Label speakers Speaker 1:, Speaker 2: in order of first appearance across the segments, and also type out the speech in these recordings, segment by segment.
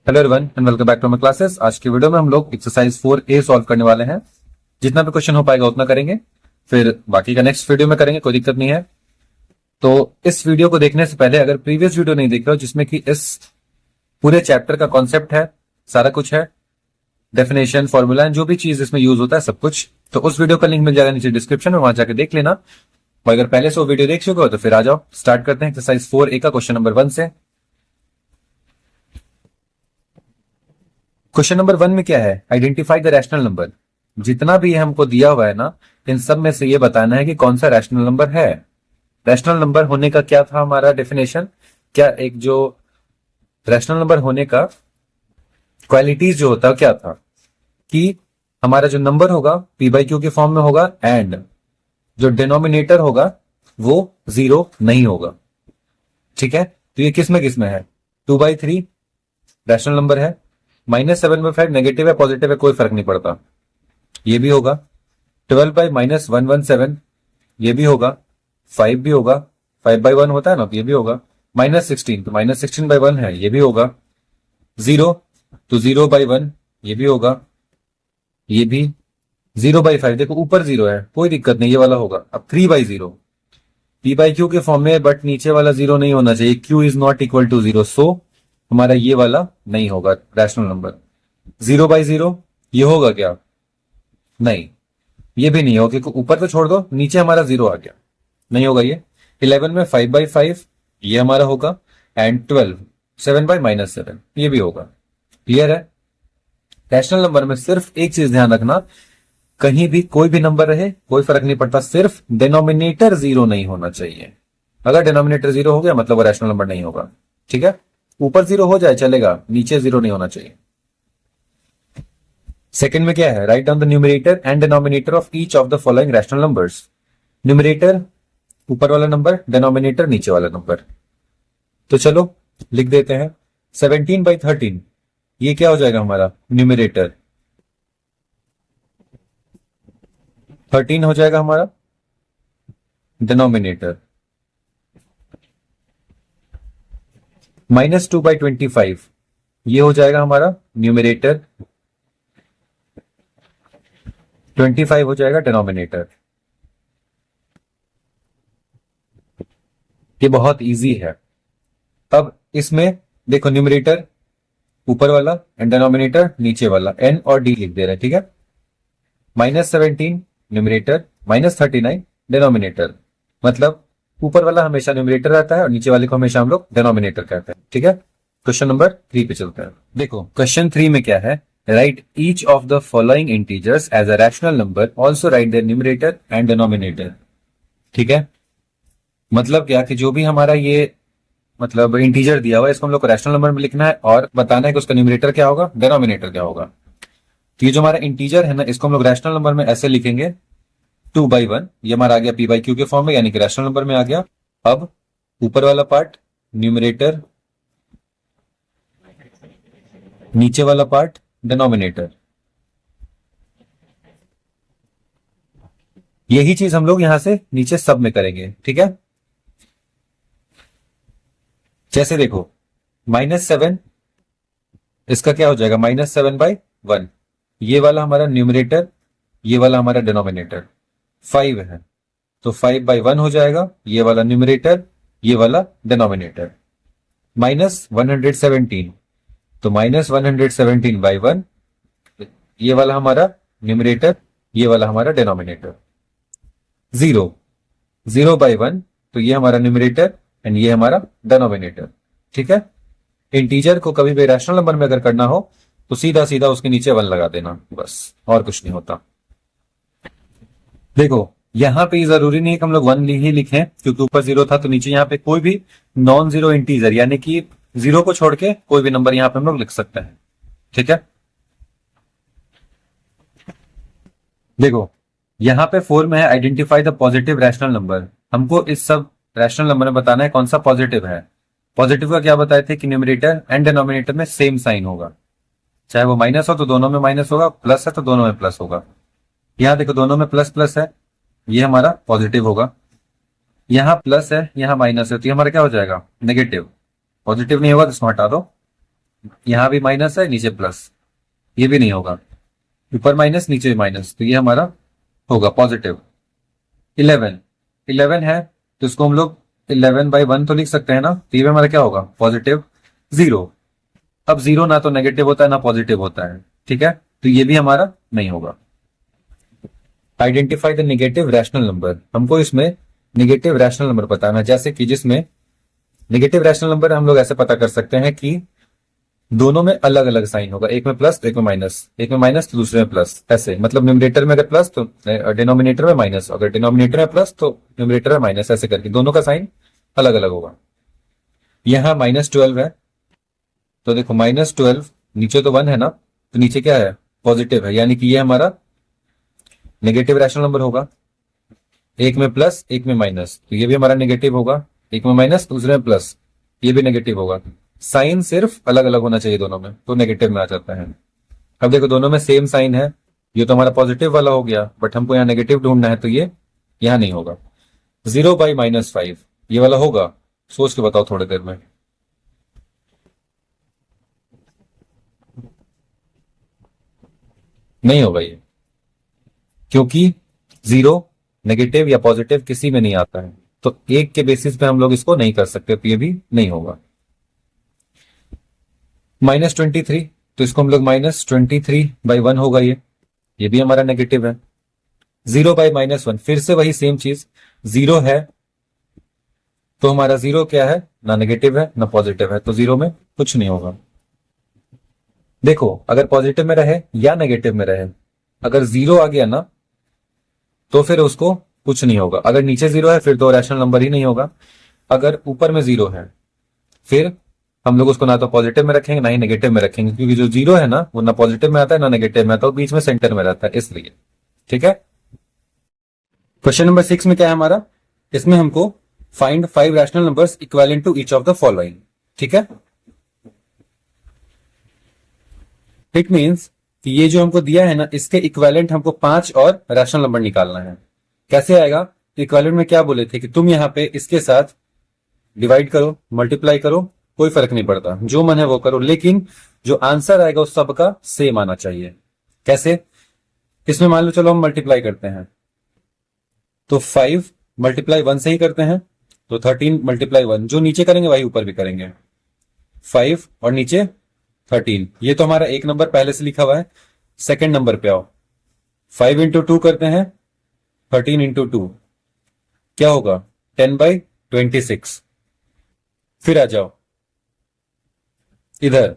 Speaker 1: Hello everyone and welcome back to my classes. आज की video में हम लोग एक्सरसाइज 4A सॉल्व करने वाले हैं। जितना भी क्वेश्चन हो पाएगा उतना करेंगे, फिर बाकी का नेक्स्ट वीडियो में करेंगे, कोई दिक्कत नहीं है। तो इस वीडियो को देखने से पहले अगर प्रीवियस वीडियो नहीं देख रहे हो जिसमें कि इस पूरे चैप्टर का कॉन्सेप्ट है, सारा कुछ है, डेफिनेशन, फॉर्मूला एंड जो भी चीज इसमें यूज होता है सब कुछ, तो उस वीडियो का लिंक मिल जाएगा नीचे डिस्क्रिप्शन में, वहां जाकर देख लेना। और अगर पहले से वो वीडियो देख चुके हो तो फिर आ जाओ, स्टार्ट करते हैं एक्सरसाइज 4A का क्वेश्चन नंबर 1 से। क्वेश्चन नंबर 1 में क्या है? Identify the rational number. जितना भी हमको दिया हुआ है ना, इन सब में से ये बताना है कि कौन सा रैशनल नंबर है। रैशनल नंबर होने का क्या था हमारा डेफिनेशन, क्या एक जो रैशनल नंबर होने का क्वालिटीज जो होता क्या था कि हमारा जो नंबर होगा पी बाई क्यू के फॉर्म में होगा एंड जो डिनोमिनेटर होगा वो 0 नहीं होगा। ठीक है, तो ये किस में है? 2/3 रैशनल नंबर है, -7/5 नेगेटिव है पॉजिटिव है कोई फर्क नहीं पड़ता, ये भी होगा। 12/-117 ये भी होगा, 5 भी होगा, 5/1 होता है ना, तो ये भी होगा। -16 तो -16/1 है, ये भी होगा। 0 तो 0/1 ये भी होगा, ये भी। 0/5 देखो ऊपर 0 है, कोई दिक्कत नहीं, ये वाला होगा। अब 3/0 पी बाई क्यू के फॉर्म में, बट नीचे वाला 0 नहीं होना चाहिए, Q is not equal to 0, so हमारा ये वाला नहीं होगा रैशनल नंबर। 0/0 ये होगा क्या? नहीं, ये भी नहीं होगा क्योंकि ऊपर तो छोड़ दो, नीचे हमारा 0 आ गया, नहीं होगा ये। 11 में 5/5 ये हमारा होगा एंड 12 7/-7 ये भी होगा। क्लियर है? रैशनल नंबर में सिर्फ एक चीज ध्यान रखना, कहीं भी कोई भी नंबर रहे कोई फर्क नहीं पड़ता, सिर्फ डिनोमिनेटर 0 नहीं होना चाहिए। अगर डिनोमिनेटर 0 हो गया मतलब वो रैशनल नंबर नहीं होगा। ठीक है, ऊपर 0 हो जाए चलेगा, नीचे 0 नहीं होना चाहिए। सेकंड में क्या है? Write down the numerator and denominator of each of the following rational numbers. Numerator ऊपर वाला नंबर, डिनोमिनेटर नीचे वाला नंबर। तो चलो लिख देते हैं। 17/13 ये क्या हो जाएगा हमारा? न्यूमरेटर। 13 हो जाएगा हमारा डिनोमिनेटर। -2/25 ये हो जाएगा हमारा न्यूमरेटर, 25 हो जाएगा डिनोमिनेटर। ये बहुत इजी है। अब इसमें देखो न्यूमरेटर ऊपर वाला एंड डिनोमिनेटर नीचे वाला, एन और डी लिख दे रहे हैं। ठीक है, -17 न्यूमरेटर, -39 डिनोमिनेटर, मतलब ऊपर वाला हमेशा न्यूमरेटर रहता है और नीचे वाले को हमेशा हम लोग डिनोमिनेटर कहते हैं। ठीक है, क्वेश्चन नंबर 3 पे चलते हैं। देखो क्वेश्चन 3 में क्या है? Write each of the following integers as a rational number, also write the numerator and denominator. ठीक है, मतलब क्या कि जो भी हमारा ये मतलब इंटीजर दिया हुआ है इसको हम लोग को रैशनल नंबर में लिखना है और बताना है कि उसका न्यूमरेटर क्या होगा, डिनोमिनेटर क्या होगा। तो ये जो हमारा इंटीजर है ना, इसको हम लोग रैशनल नंबर में ऐसे लिखेंगे 2/1, ये हमारा आ गया पी बाई क्यू के फॉर्म में, यानी कि रैशनल नंबर में आ गया। अब ऊपर वाला पार्ट न्यूमरेटर, नीचे वाला पार्ट डिनोमिनेटर। यही चीज हम लोग यहां से नीचे सब में करेंगे। ठीक है, जैसे देखो -7 इसका क्या हो जाएगा? -7/1 ये वाला हमारा न्यूमरेटर, ये वाला हमारा डिनोमिनेटर। 5 है तो 5/1 हो जाएगा, ये वाला न्यूमरेटर ये वाला डिनोमिनेटर। -117 तो -117/1 ये वाला हमारा न्यूमरेटर ये वाला हमारा डिनोमिनेटर। 0/1 तो ये हमारा न्यूमरेटर एंड ये हमारा डिनोमिनेटर। ठीक है, इंटीजर को कभी भी रैशनल नंबर में अगर करना हो तो सीधा सीधा उसके नीचे 1 लगा देना, बस और कुछ नहीं होता। देखो यहां पे जरूरी नहीं है कि हम लोग 1 ही लिखें क्योंकि ऊपर 0 था, तो नीचे यहाँ पे कोई भी नॉन जीरो इंटीजर यानी कि 0 को छोड़ के कोई भी नंबर यहां पे हम लोग लिख सकते हैं। ठीक है, देखो यहां पे 4 में है identify the positive rational number. हमको इस सब रैशनल नंबर में बताना है कौन सा पॉजिटिव है। पॉजिटिव का क्या बताए थे कि न्यूमरेटर एंड डिनोमिनेटर में सेम साइन होगा, चाहे वो माइनस हो तो दोनों में माइनस होगा, प्लस है तो दोनों में प्लस होगा। यहां देखो दोनों में प्लस प्लस है, ये हमारा पॉजिटिव होगा। यहां प्लस है यहां माइनस है तो ये हमारा क्या हो जाएगा? नेगेटिव। पॉजिटिव नहीं होगा तो इसको हटा दो, यहां भी माइनस है, नीचे प्लस, ये भी नहीं होगा, ऊपर माइनस नीचे माइनस, तो ये हमारा होगा पॉजिटिव। 11, 11 है तो इसको हम लोग 11/1 तो लिख सकते हैं ना, तो ये हमारा क्या होगा, पॉजिटिव 0। अब 0 ना तो नेगेटिव होता है ना पॉजिटिव होता है, ठीक है, तो ये भी हमारा नहीं होगा। Identify the negative rational number, हमको इसमें नेगेटिव रैशनल नंबर बताना, जैसे कि जिसमें नेगेटिव रैशनल नंबर हम लोग ऐसे पता कर सकते हैं कि दोनों में अलग अलग साइन होगा, एक में प्लस तो एक में माइनस, एक में माइनस तो दूसरे में प्लस, ऐसे मतलब न्यूमरेटर में अगर प्लस तो डिनोमिनेटर में माइनस, अगर डिनोमिनेटर में प्लस तो न्यूमरेटर में माइनस, ऐसे करके दोनों का साइन अलग अलग होगा। यहां -12 है तो देखो -12 नीचे तो 1 है ना, तो नीचे क्या है, पॉजिटिव है, यानी कि ये हमारा नेगेटिव रैशनल नंबर होगा। एक में प्लस एक में माइनस, तो ये भी हमारा नेगेटिव होगा, एक में माइनस दूसरे में प्लस, ये भी नेगेटिव होगा। साइन सिर्फ अलग अलग होना चाहिए दोनों में, तो नेगेटिव में आ जाता है। अब देखो दोनों में सेम साइन है, ये तो हमारा पॉजिटिव वाला हो गया, बट हमको यहाँ नेगेटिव ढूंढना है, तो ये यहां नहीं होगा। 0/-5 ये वाला होगा, सोच के बताओ थोड़ी देर में। नहीं होगा ये, क्योंकि 0 नेगेटिव या पॉजिटिव किसी में नहीं आता है, तो एक के बेसिस पे हम लोग इसको नहीं कर सकते, तो ये भी नहीं होगा। -23 तो इसको हम लोग -23/1 होगा, ये भी हमारा नेगेटिव है। 0/-1 फिर से वही सेम चीज, 0 है तो हमारा 0 क्या है, ना नेगेटिव है ना पॉजिटिव है, तो 0 में कुछ नहीं होगा। देखो अगर पॉजिटिव में रहे या नेगेटिव में रहे, अगर 0 आ गया ना तो फिर उसको कुछ नहीं होगा, अगर नीचे 0 है फिर तो रैशनल नंबर ही नहीं होगा। अगर ऊपर में 0 है फिर हम लोग उसको ना तो पॉजिटिव में रखेंगे ना ही नेगेटिव में रखेंगे, क्योंकि जो 0 है ना वो ना पॉजिटिव में आता है ना नेगेटिव में आता है, बीच में सेंटर में रहता है, इसलिए। ठीक है, क्वेश्चन नंबर 6 में क्या है हमारा, इसमें हमको find 5 rational numbers equivalent to each of the following. ठीक है, इट मींस कि ये जो हमको दिया है ना, इसके इक्विवेलेंट हमको 5 और रैशनल नंबर निकालना है। कैसे आएगा, तो इक्विवेलेंट में क्या बोले थे कि तुम यहां पे इसके साथ डिवाइड करो, मल्टीप्लाई करो, कोई फर्क नहीं पड़ता, जो मन है वो करो, लेकिन जो आंसर आएगा उस सबका सेम आना चाहिए। कैसे, इसमें मान लो चलो हम मल्टीप्लाई करते हैं, तो 5 × 1 से ही करते हैं, तो 13 × 1, जो नीचे करेंगे वही ऊपर भी करेंगे, 5 और नीचे 13। ये तो हमारा एक नंबर पहले से लिखा हुआ है। सेकंड नंबर पे आओ, 5 × 2 करते हैं, 13 × 2 क्या होगा, 10/26। फिर आ जाओ इधर,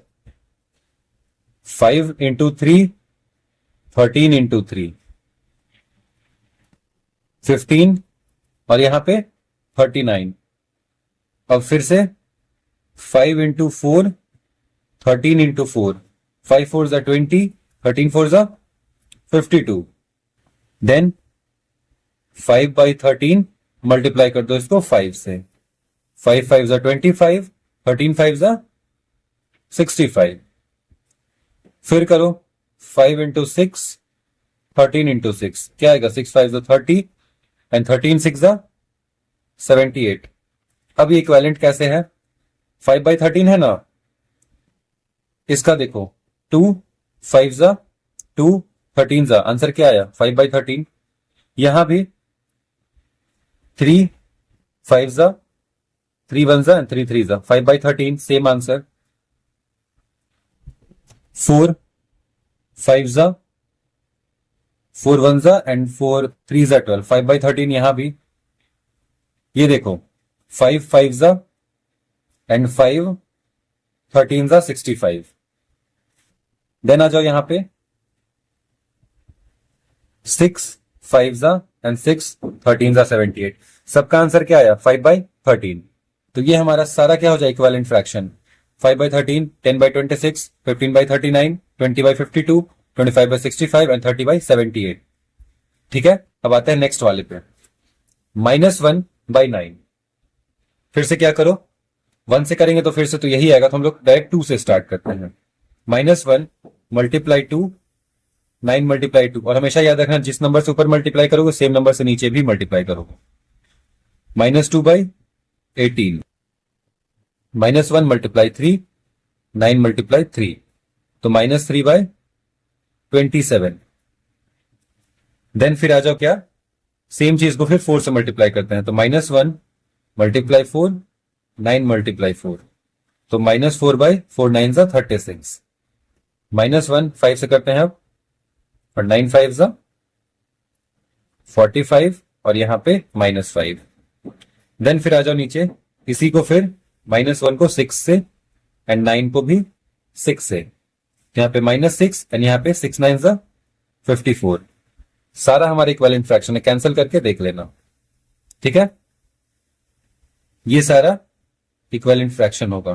Speaker 1: 5 × 3 13 × 3 15 और यहां पे 39। अब फिर से 5 × 4 13 × 4, 5 4 20, 13 4 52। देन 5/13 मल्टीप्लाई कर दो इसको 5 से, 5 5 25, 13 5 65। फिर करो 5 × 6 13 × 6 क्या आएगा, 6 5 30 एंड 13 6 78। अब ये इक्विवेलेंट कैसे है, 5/13 है ना, इसका देखो 2 5 2 13 आंसर क्या आया 5/13। यहां भी 3 5 3 1 एंड 3 3 5/13 सेम आंसर। 4 5 4 1 एंड 4 3 12 5/13 यहां भी। ये देखो 5 5 एंड 5 13 65। देन आ जाओ यहां पे 6 5 एंड 6 13 78। सबका आंसर क्या आया 5/13। तो ये हमारा सारा क्या हो जाए इक्विवेलेंट फ्रैक्शन, 5/13, 10/26, 15/39, 20/52, 25/65 एंड 30/78। ठीक है, अब आते हैं नेक्स्ट वाले पे, -1/9। फिर से क्या करो, 1 से करेंगे तो फिर से तो यही आएगा, तो हम लोग डायरेक्ट 2 से स्टार्ट करते हैं। -1 × 2 9 × 2, और हमेशा याद रखना जिस नंबर से ऊपर मल्टीप्लाई करोगे सेम नंबर से नीचे भी मल्टीप्लाई करोगे। -2/18, -1 × 3 9 मल्टीप्लाई 3, तो -3/27। देन फिर आ जाओ क्या, सेम चीज को फिर 4 से मल्टीप्लाई करते हैं, तो -1 मल्टीप्लाई 4, 9 मल्टीप्लाई 4, तो -4/4 9 ज़ा 36, -1 5 से करते हैं अब, और 9 5 ज़ा 45, और यहां पे -5। देन फिर आ जाओ नीचे, इसी को फिर -1 को 6 से एंड 9 को भी 6 से, यहां पे -6 एंड यहां पे 6 9 ज़ा 54। सारा हमारा इक्विवेलेंट फ्रैक्शन है, कैंसिल करके देख लेना, ठीक है। ये सारा इक्विवेलेंट फ्रैक्शन होगा,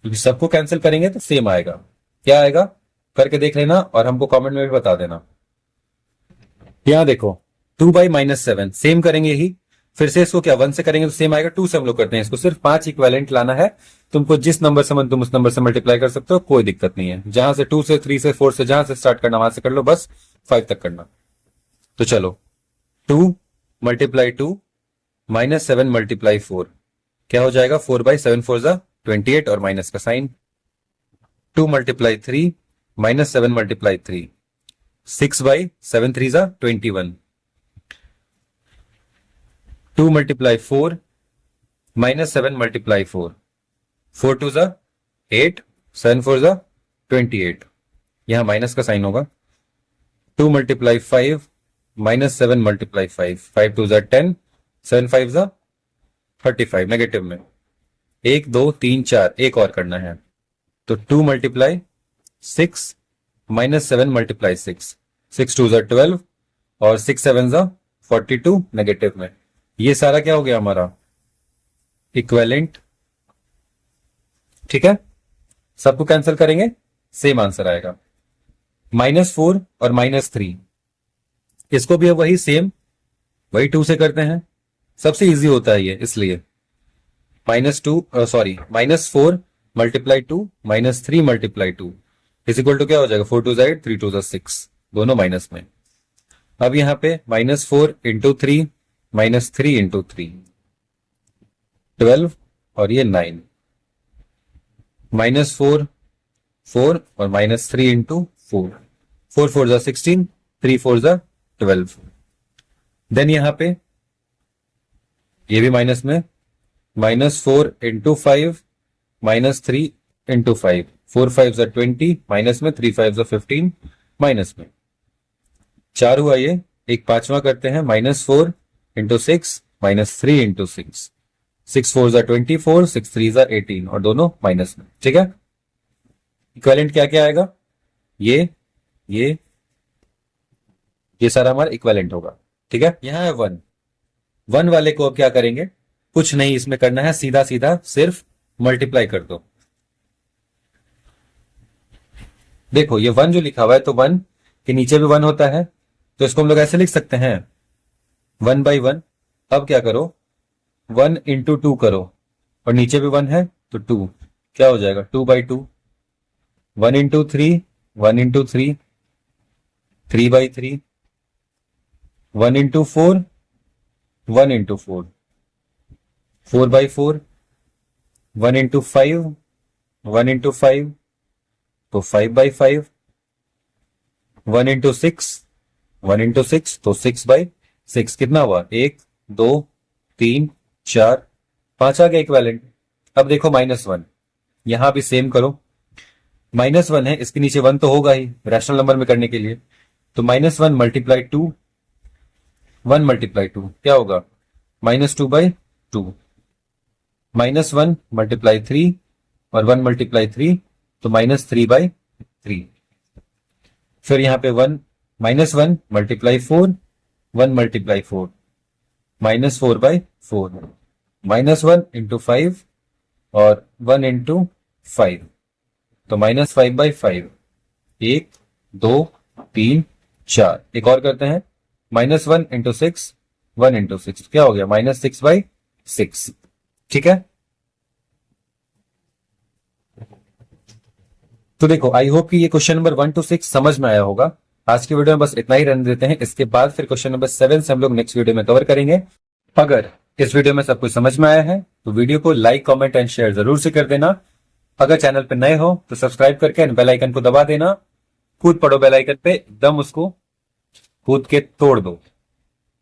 Speaker 1: क्योंकि सबको कैंसिल करेंगे तो सेम आएगा। क्या आएगा करके देख लेना और हमको कमेंट में भी बता देना। यहां देखो 2/-7 सेम करेंगे ही, फिर से इसको क्या 1 से करेंगे तो सेम आएगा, 2 से हम लोग करते हैं इसको, सिर्फ 5 इक्विवेलेंट लाना है। तुमको जिस नंबर से मन तुम उस नंबर से मल्टीप्लाई कर सकते हो, कोई दिक्कत नहीं है। जहां से 2 से 3 से 4 से जहां से स्टार्ट करना वहां से कर लो, बस 5 तक करना। तो चलो 2 मल्टीप्लाई 2 -7 मल्टीप्लाई 4 क्या हो जाएगा, 4/7 4 ज़ा 28 और माइनस का साइन। 2 मल्टीप्लाई 3 -7 मल्टीप्लाई 3 6/7 3 ज़ा 21। 2 मल्टीप्लाई 4 -7 मल्टीप्लाई 4 4 2 ज़ा 8 7 4 ज़ा 28, यहां माइनस का साइन होगा। 2 मल्टीप्लाई 5 -7 मल्टीप्लाई 5 5 2 ज़ा 10 7 5 ज़ा 35 नेगेटिव में, 1 2 3 4 एक और करना है, तो 2 मल्टीप्लाई 6 -7 मल्टीप्लाई 6 6 2 ज़ा 12 और 6 7 ज़ा 42 नेगेटिव में। ये सारा क्या हो गया हमारा इक्विवेलेंट, ठीक है। सबको कैंसिल करेंगे, सेम आंसर आएगा। -4 और -3 इसको भी वही सेम, वही 2 से करते हैं, सबसे इजी होता है ये, इसलिए -4 multiply 2 -3 multiply 2 is equal to क्या हो जाएगा, 4 2 ज़ा 8 3 2 ज़ा 6, दोनों माइनस में। अब यहां पे -4 इंटू 3 -3 इंटू 3 12 और ये 9, -4 4 और -3 इंटू 4 4 4 ज़ा 16 3 4 ज़ा 12। देन यहां पे ये भी माइनस में, -4 इंटू 5 -3 इंटू 5 4 5 ज़ा 20 माइनस में, 3 5 ज़ा 15 माइनस में। 4 हुआ ये, एक पांचवा करते हैं, -4 इंटू 6 -3 इंटू 6 6 4 ज़ा 24 6 3 ज़ा 18 और दोनों माइनस में, ठीक है। इक्विवेलेंट क्या क्या आएगा, ये सारा हमारा इक्विवेलेंट होगा, ठीक है। यहां है 1 वाले को अब क्या करेंगे, कुछ नहीं इसमें करना है, सीधा सीधा सिर्फ मल्टीप्लाई कर दो। देखो ये 1 जो लिखा हुआ है, तो 1 के नीचे भी 1 होता है, तो इसको हम लोग ऐसे लिख सकते हैं 1/1। अब क्या करो, 1 इंटू 2 करो, और नीचे भी 1 है तो 2 क्या हो जाएगा, 2/2। 1 into 3 1 into 3 3/3। 1 into 4 1 into 4 4/4। 1 into 5 1 into 5 तो 5/5। 1 इंटू 6 1 इंटू 6 तो 6/6, कितना हुआ, 1 2 3 4 5 आ गया इक्विवेलेंट। अब देखो -1, यहां भी सेम करो, -1 है, इसके नीचे 1 तो होगा ही रैशनल नंबर में करने के लिए, तो -1 मल्टीप्लाई 2 1 मल्टीप्लाई 2 क्या होगा, -2/2। -1 मल्टीप्लाई 3 और 1 मल्टीप्लाई 3 तो -3/3। फिर यहां पे -1 मल्टीप्लाई 4 1 मल्टीप्लाई 4 -4/4। -1 इंटू 5 और 1 इंटू 5 तो -5/5। 1 2 3 4 एक और करते हैं, -1 इंटू 6 1 इंटू 6 क्या हो गया, -6/6, ठीक है। तो देखो आई होप कि ये क्वेश्चन नंबर 1 to 6 समझ में आया होगा। आज की वीडियो में बस इतना ही रहने देते हैं, इसके बाद फिर क्वेश्चन नंबर 7 से हम लोग नेक्स्ट वीडियो में कवर करेंगे। अगर इस वीडियो में सब कुछ समझ में आया है तो वीडियो को लाइक कमेंट एंड शेयर जरूर से कर देना। अगर चैनल पे नए हो तो सब्सक्राइब करके बेल आइकन को दबा देना। कूद पड़ो बेल आइकन पे, एकदम उसको कूद के तोड़ दो।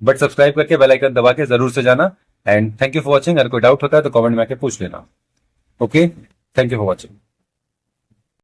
Speaker 1: बट सब्सक्राइब करके बेल आइकन दबा के जरूर से जाना। And thank you for watching. अगर कोई डाउट होता है तो कमेंट में आके पूछ लेना। Okay, thank you for watching.